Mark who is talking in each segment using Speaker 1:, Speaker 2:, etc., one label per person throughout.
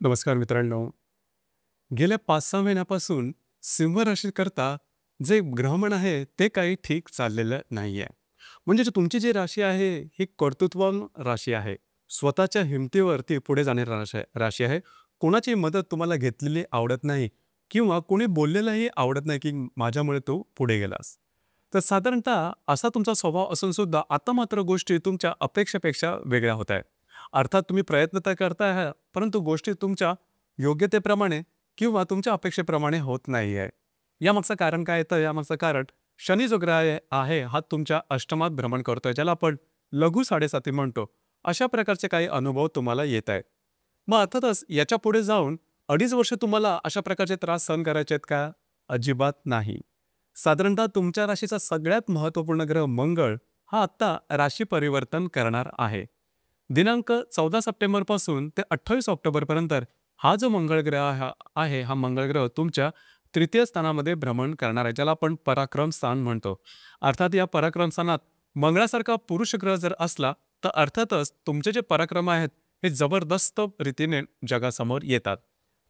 Speaker 1: नमस्कार मित्रांनो. गेल्या 5-6 महिन्यापासून सिंह राशीकरता जे ग्रहमान आहे ते काही ठीक चाललेलं नाहीये. म्हणजे जी तुमची जी राशी आहे ही कर्तृत्ववान राशी आहे. स्वतःच्या हिमतीवरती पुढे जाणारी राशी आहे. कोणाची मदत तुम्हाला घेतलेली आवडत नाही किंवा कोणी बोललेलंही आवडत नाही, की माझ्यामुळे तू पुढे गेलास. तर साधारणतः असा तुमचा स्वभाव असून सुद्धा आता मात्र गोष्टी तुमच्या अपेक्षेपेक्षा वेगळ्या होत आहेत. अर्थात तुम्ही प्रयत्न तर करताय आहात, परंतु गोष्टी तुमच्या योग्यतेप्रमाणे किंवा तुमच्या अपेक्षेप्रमाणे होत नाही आहे. यामागचं कारण काय येतं? यामागचं कारण शनी जो ग्रह आहे हा तुमच्या अष्टमात भ्रमण करतोय, ज्याला आपण लघु 7.5 म्हणतो. अशा प्रकारचे काही अनुभव तुम्हाला येत आहेत. मग अर्थातच याच्या पुढे जाऊन 2.5 वर्ष तुम्हाला अशा प्रकारचे त्रास सहन करायचे आहेत का? अजिबात नाही. साधारणतः तुमच्या राशीचा सगळ्यात महत्त्वपूर्ण ग्रह मंगळ हा आत्ता राशी परिवर्तन करणार आहे. दिनांक 14 सप्टेंबरपासून ते 28 ऑक्टोबरपर्यंत हा जो मंगळ ग्रह आहे हा मंगळ ग्रह तुमच्या तृतीय स्थानामध्ये भ्रमण करणार आहे, ज्याला आपण पराक्रम स्थान म्हणतो. अर्थात या पराक्रम स्थानात मंगळासारखा पुरुष ग्रह जर असला तर अर्थातच तुमचे जे पराक्रम आहेत हे जबरदस्त रीतीने जगासमोर येतात.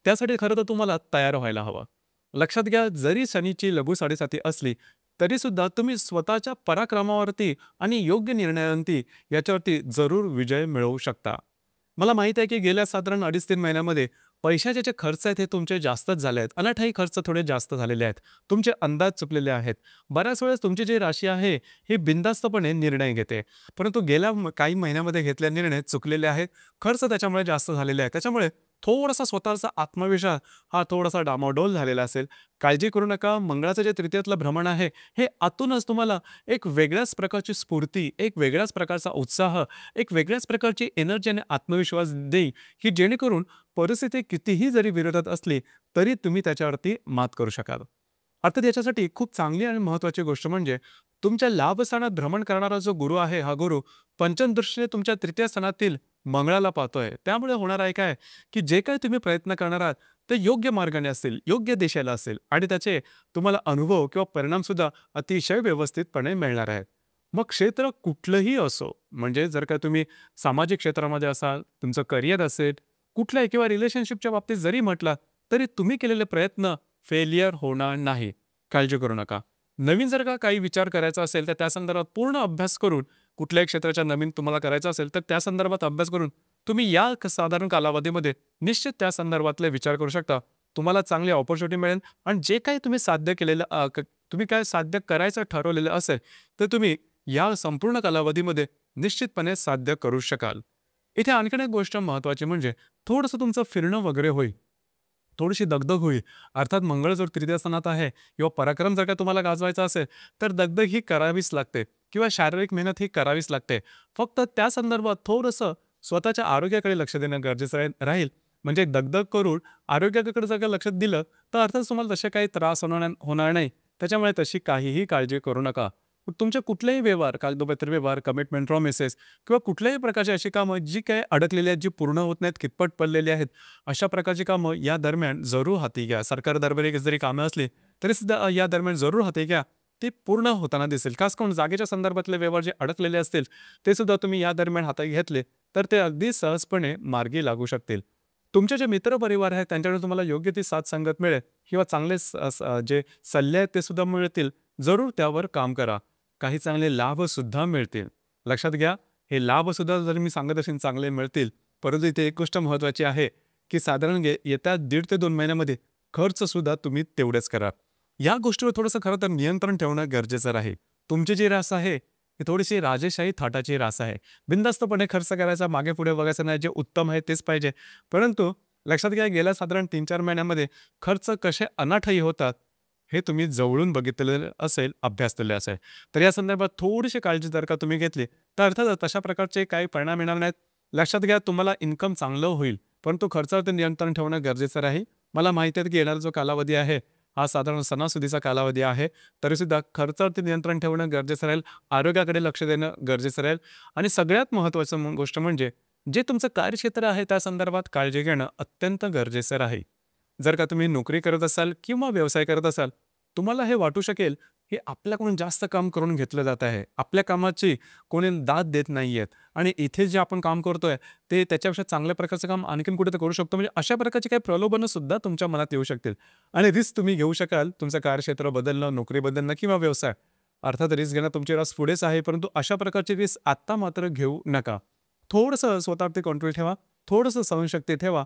Speaker 1: त्यासाठी खरं तर तुम्हाला तयार व्हायला हवं. लक्षात घ्या, जरी शनीची लघु 7.5 असली तरी सुद्धा तुम्ही स्वतःच्या पराक्रमावरती आणि योग्य निर्णयांती याच्यावरती जरूर विजय मिळवू शकता. मला माहित आहे की गेल्या साधारण 2.5-3 महिन्यामध्ये पैशाचे जे खर्च आहेत हे तुमचे जास्तच झाले आहेत. अनाठायी खर्च थोडे जास्त झालेले आहेत. तुमचे अंदाज चुकलेले आहेत. बऱ्याच वेळेस तुमची जी राशी आहे ही बिनधास्तपणे निर्णय घेते. परंतु गेल्या काही महिन्यामध्ये घेतलेले निर्णय चुकलेले आहेत. खर्च त्याच्यामुळे जास्त झालेले आहे. त्याच्यामुळे थोडासा स्वतःचा आत्मविश्वास हा थोडासा डामाडोल झालेला असेल. काळजी करू नका. मंगळाचं जे तृतीयातलं भ्रमण आहे हे आतूनच तुम्हाला एक वेगळ्याच प्रकारची स्फूर्ती, एक वेगळ्याच प्रकारचा उत्साह, एक वेगळ्याच प्रकारची एनर्जी आणि आत्मविश्वास देईल, की जेणेकरून परिस्थिती कितीही जरी विरोधात असली तरी तुम्ही त्याच्यावरती मात करू शकाल. अर्थात याच्यासाठी खूप चांगली आणि महत्त्वाची गोष्ट म्हणजे तुमच्या लाभस्थानात भ्रमण करणारा जो गुरु आहे हा गुरु पंचम दृष्टीने तुमच्या तृतीय स्थानातील मंगळाला पाहतोय. त्यामुळे होणार आहे काय, की जे काही तुम्ही प्रयत्न करणार आहात ते योग्य मार्गाने असेल, योग्य दिशेला असेल आणि त्याचे तुम्हाला अनुभव किंवा परिणाम सुद्धा अतिशय व्यवस्थितपणे मिळणार आहेत. मग क्षेत्र कुठलंही असो, म्हणजे जर का तुम्ही सामाजिक क्षेत्रामध्ये असाल, तुमचं करिअर असेल, कुठल्याही किंवा रिलेशनशिपच्या बाबतीत जरी म्हटलात, तरी तुम्ही केलेले प्रयत्न फेलियर होणार नाही. काळजी करू नका. नवीन जर का काही विचार करायचा असेल, तर त्या संदर्भात पूर्ण अभ्यास करून कुठल्याही क्षेत्राच्या नवीन तुम्हाला करायचं असेल, तर त्या संदर्भात अभ्यास करून तुम्ही या साधारण कालावधीमध्ये निश्चित त्या संदर्भातले विचार करू शकता. तुम्हाला चांगली अपॉर्च्युनिटी मिळेल आणि जे काही तुम्ही साध्य केलेलं तुम्ही काय साध्य करायचं ठरवलेलं असेल, तर तुम्ही या संपूर्ण कालावधीमध्ये निश्चितपणे साध्य करू शकाल. इथे आणखीन एक गोष्ट महत्त्वाची म्हणजे थोडंसं तुमचं फिरणं वगैरे होईल. थोडीशी दगदग होईल. अर्थात मंगळ जर तृतीय स्थानात आहे किंवा पराक्रम जर का तुम्हाला गाजवायचा असेल, तर दगदग ही करावीच लागते किंवा शारीरिक मेहनत ही करावीच लागते. फक्त त्या संदर्भात थोडंसं स्वतःच्या आरोग्याकडे लक्ष देणं गरजेचं राहील. म्हणजे दगदग करून आरोग्याकडे जर का लक्ष दिलं, तर अर्थात तुम्हाला तसे काही त्रास होणार नाही. त्याच्यामुळे तशी काहीही काळजी करू नका. तुमचे कुठलेही व्यवहार, कागदोपत्री व्यवहार, कमिटमेंट, प्रॉमिसेस किंवा कुठल्याही प्रकारची अशी कामं जी काही अडकलेली आहेत, जी पूर्ण होत नाहीत, कितपत पडलेली आहेत, अशा प्रकारची कामं या दरम्यान जरूर हाती घ्या. सरकार दरबारी जरी कामं असली तरी सुद्धा या दरम्यान जरूर हाती घ्या. ती पूर्ण होताना दिसेल. खास करून जागेच्या संदर्भातले व्यवहार जे अडकलेले असतील ते सुद्धा तुम्ही या दरम्यान हाती घेतले तर ते अगदी सहजपणे मार्गी लागू शकतील. तुमचे जे मित्रपरिवार आहेत त्यांच्याकडून तुम्हाला योग्य ती साथ संगत मिळेल किंवा चांगले जे सल्ले आहेत ते सुद्धा मिळतील. जरूर त्यावर काम करा. काही चांगले लाभ सुद्धा मिळतील. लक्षात घ्या, हे लाभ सुद्धा जर मी सांगत असेन चांगले मिळतील. परंतु इथे एक गोष्ट महत्त्वाची आहे, की साधारण येत्या 1.5 ते 2 महिन्यामध्ये खर्च सुद्धा तुम्ही तेवढेच करा. या गोष्टीवर थोडंसं खरं तर नियंत्रण ठेवणं गरजेचं आहे. तुमची जी रास आहे, ही थोडीशी राजेशाही थाटाची रास आहे. बिनधास्तपणे खर्च करायचा, मागे-पुढे बघायचं नाही. जे उत्तम आहे तेच पाहिजे. परंतु लक्षात घ्या, गेल्या साधारण 3-4 महिन्यामध्ये खर्च कसे अनाठायी होतात, हे तुम्ही जवळून बघितलेलं असेल, अभ्यासलेलं असेल. तर या संदर्भात थोडीशी काळजी जर का तुम्ही घेतली, तर अर्थातच तशा प्रकारचे काही परिणाम येणार नाहीत. लक्षात घ्या, तुम्हाला इन्कम चांगलं होईल, परंतु खर्चावरती नियंत्रण ठेवणं गरजेचं राहील. मला माहिती आहे की येणारा जो कालावधी आहे, हा साधारण सणासुदीचा कालावधी आहे. तरीसुद्धा खर्चावरती नियंत्रण ठेवणं गरजेचं राहील. आरोग्याकडे लक्ष देणं गरजेचं राहील आणि सगळ्यात महत्त्वाचं गोष्ट म्हणजे जे तुमचं कार्यक्षेत्र आहे त्या संदर्भात काळजी घेणं अत्यंत गरजेचं राहील. जर का तुम्ही नोकरी करत असाल किंवा व्यवसाय करत असाल, तुम्हाला हे वाटू शकेल हे आपल्याकडून जास्त काम करून घेतलं जात आहे. आपल्या कामाची कोणी दाद देत नाहीयेत आणि इथे जे आपण काम करतोय, ते त्याच्यापेक्षा चांगल्या प्रकारचं काम आणखीन कुठे करू शकतो. म्हणजे अशा प्रकारची काही प्रलोभनं सुद्धा तुमच्या मनात येऊ शकतील आणि रिस्क तुम्ही घेऊ शकाल. तुमचं कार्यक्षेत्र बदलणं, नोकरी बदलणं किंवा व्यवसाय. अर्थात रिस्क घेणं तुमची रास पुढेच आहे, परंतु अशा प्रकारची रिस्क आत्ता मात्र घेऊ नका. थोडंसं स्वतःवरती कंट्रोल ठेवा, थोडंसं सहनशक्ती ठेवा.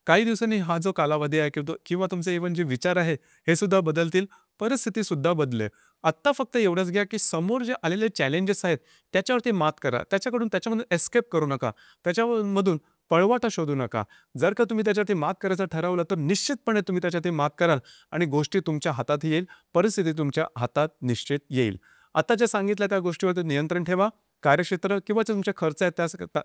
Speaker 1: काही दिवसांनी हा जो कालावधी आहे किंवा तुमचे इव्हन जे विचार आहे, हे सुद्धा बदलतील, परिस्थिती सुद्धा बदलेल. आत्ता फक्त एवढंच घ्या, की समोर जे आलेले चॅलेंजेस आहेत, त्याच्यावरती मात करा. त्याच्यामधून एस्केप करू नका. त्याच्यामधून पळवाटा शोधू नका. जर का तुम्ही त्याच्यावरती मात करायचं ठरवलं, तर निश्चितपणे तुम्ही त्याच्यावरती मात कराल आणि गोष्टी तुमच्या हातात येईल. परिस्थिती तुमच्या हातात निश्चित येईल. आता ज्या सांगितल्या त्या गोष्टीवरती नियंत्रण ठेवा. कार्यक्षेत्र किंवा जे तुमचे खर्च आहेत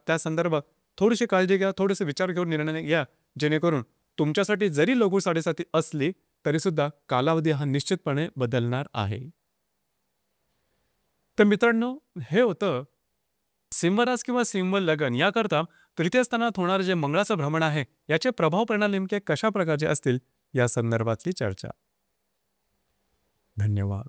Speaker 1: त्या संदर्भात थोडीशी काळजी घ्या, थोडेसे विचार घेऊन निर्णय घ्या, जेणेकरून तुमच्यासाठी जरी लघु 7.5 असली, तरीसुद्धा कालावधी हा निश्चितपणे बदलणार आहे. तर मित्रांनो, हे होतं सिंहराज किंवा सिंह लगन याकरता तृतीय स्थानात होणारं जे मंगळाचं भ्रमण आहे, याचे प्रभाव परिणाम नेमके कशा प्रकारचे असतील, या संदर्भातली चर्चा. धन्यवाद.